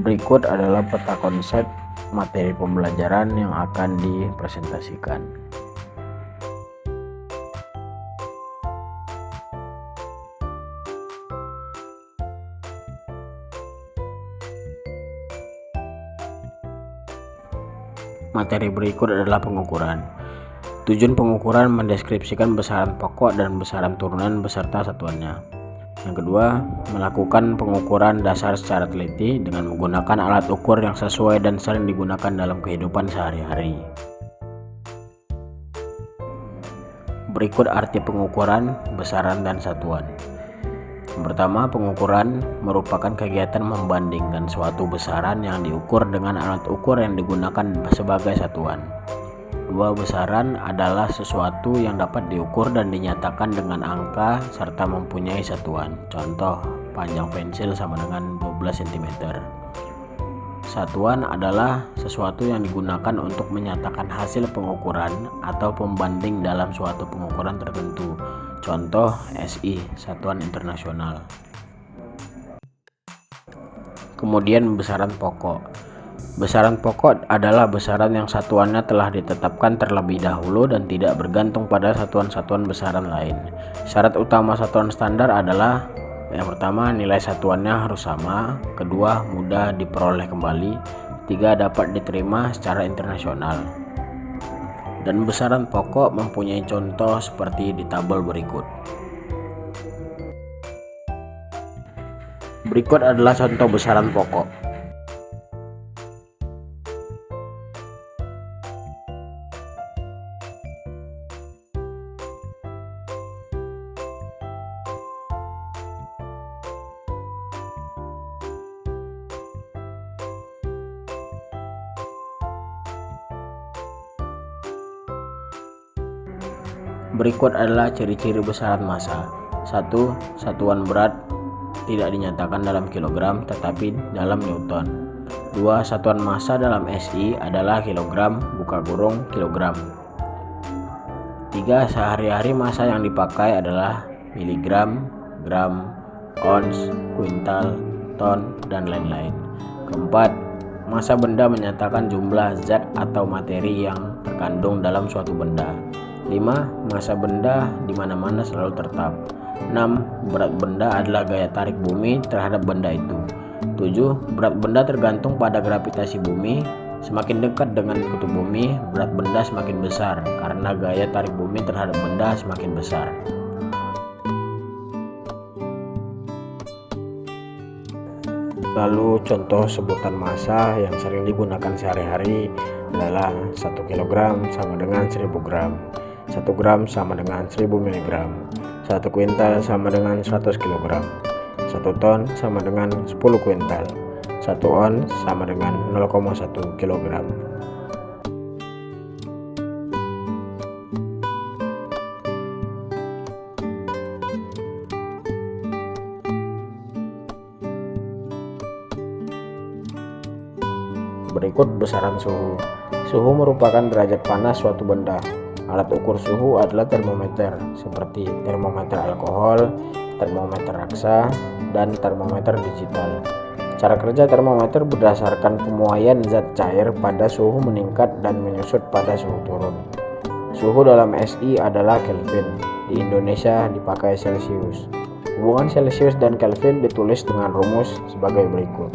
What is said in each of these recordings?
Berikut adalah peta konsep materi pembelajaran yang akan dipresentasikan. Materi berikut adalah pengukuran. Tujuan pengukuran mendeskripsikan besaran pokok dan besaran turunan beserta satuannya. Yang kedua, melakukan pengukuran dasar secara teliti dengan menggunakan alat ukur yang sesuai dan sering digunakan dalam kehidupan sehari-hari. Berikut arti pengukuran, besaran, dan satuan. Yang pertama, pengukuran merupakan kegiatan membandingkan suatu besaran yang diukur dengan alat ukur yang digunakan sebagai satuan. Dua, besaran adalah sesuatu yang dapat diukur dan dinyatakan dengan angka serta mempunyai satuan. Contoh, panjang pensil sama dengan 12 cm. Satuan adalah sesuatu yang digunakan untuk menyatakan hasil pengukuran atau pembanding dalam suatu pengukuran tertentu. Contoh, SI, Satuan Internasional. Kemudian besaran pokok. Besaran pokok adalah besaran yang satuannya telah ditetapkan terlebih dahulu dan tidak bergantung pada satuan-satuan besaran lain. Syarat utama satuan standar adalah: yang pertama, nilai satuannya harus sama. Kedua, mudah diperoleh kembali. Tiga, dapat diterima secara internasional. Dan besaran pokok mempunyai contoh seperti di tabel berikut. Berikut adalah contoh besaran pokok. Berikut adalah ciri-ciri besaran massa. 1. Satuan berat tidak dinyatakan dalam kilogram tetapi dalam newton. 2. Satuan massa dalam SI adalah kilogram kilogram. 3. Sehari-hari massa yang dipakai adalah miligram, gram, ons, kuintal, ton, dan lain-lain. 4. Massa benda menyatakan jumlah zat atau materi yang terkandung dalam suatu benda. 5. Massa benda di mana-mana selalu tetap. 6. Berat benda adalah gaya tarik bumi terhadap benda itu. 7. Berat benda tergantung pada gravitasi bumi. Semakin dekat dengan kutub bumi, berat benda semakin besar karena gaya tarik bumi terhadap benda semakin besar. Lalu contoh sebutan massa yang sering digunakan sehari-hari adalah 1 kg sama dengan 1000 gram. 1 gram sama dengan 1000 mg, 1 kuintal sama dengan 100 kg, 1 ton sama dengan 10 kuintal, 1 on sama dengan 0,1 kg. Berikut besaran suhu. Suhu merupakan derajat panas suatu benda. Alat ukur suhu adalah termometer, seperti termometer alkohol, termometer raksa, dan termometer digital. Cara kerja termometer berdasarkan pemuaian zat cair pada suhu meningkat dan menyusut pada suhu turun. Suhu dalam SI adalah Kelvin. Di Indonesia dipakai Celcius. Hubungan Celcius dan Kelvin ditulis dengan rumus sebagai berikut.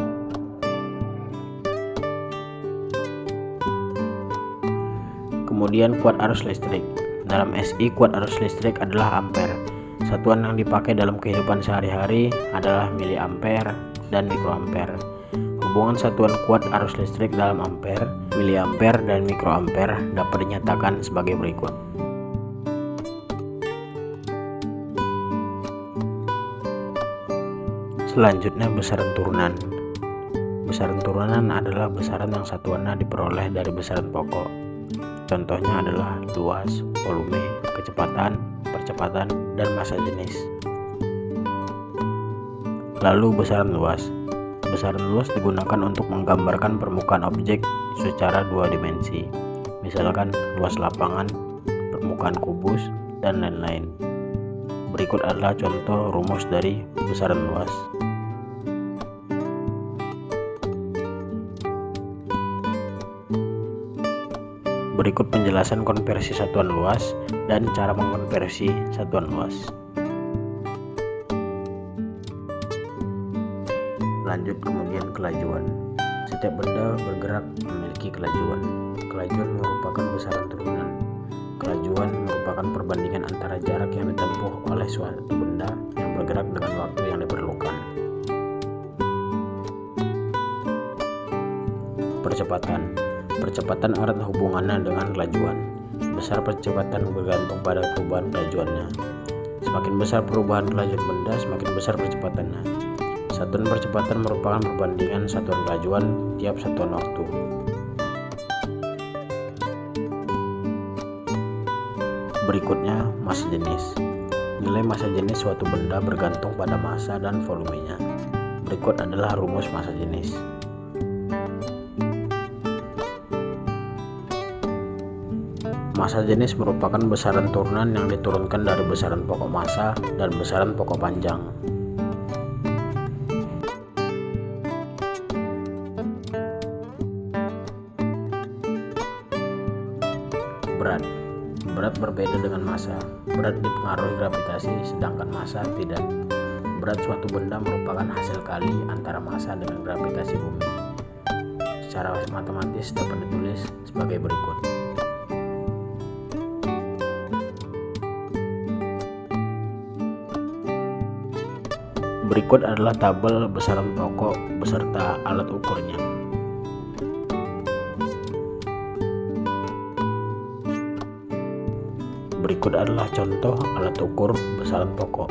Kemudian kuat arus listrik. Dalam SI, kuat arus listrik adalah ampere. Satuan yang dipakai dalam kehidupan sehari-hari adalah miliampere dan mikroampere. Hubungan satuan kuat arus listrik dalam ampere, miliampere, dan mikroampere dapat dinyatakan sebagai berikut. Selanjutnya, besaran turunan. Besaran turunan adalah besaran yang satuannya diperoleh dari besaran pokok. Contohnya adalah luas, volume, kecepatan, percepatan, dan massa jenis. Lalu besaran luas. Besaran luas digunakan untuk menggambarkan permukaan objek secara dua dimensi. Misalkan luas lapangan, permukaan kubus, dan lain-lain. Berikut adalah contoh rumus dari besaran luas. Berikut penjelasan konversi satuan luas dan cara mengkonversi satuan luas. Lanjut kemudian kelajuan. Setiap benda bergerak memiliki kelajuan. Kelajuan merupakan besaran turunan. Kelajuan merupakan perbandingan antara jarak yang ditempuh oleh suatu benda yang bergerak dengan waktu yang diperlukan. Percepatan erat hubungannya dengan kelajuan. Besar percepatan bergantung pada perubahan kelajuannya. Semakin besar perubahan kelajuan benda, semakin besar percepatannya. Satuan percepatan merupakan perbandingan satuan kelajuan tiap satuan waktu. Berikutnya, massa jenis. Nilai massa jenis suatu benda bergantung pada massa dan volumenya. Berikut adalah rumus massa jenis. Massa jenis merupakan besaran turunan yang diturunkan dari besaran pokok massa dan besaran pokok panjang. Berat berbeda dengan massa. Berat dipengaruhi gravitasi, sedangkan massa tidak. Berat suatu benda merupakan hasil kali antara massa dengan gravitasi bumi. Secara matematis dapat ditulis sebagai berikut. Berikut adalah tabel besaran pokok beserta alat ukurnya. Berikut adalah contoh alat ukur besaran pokok.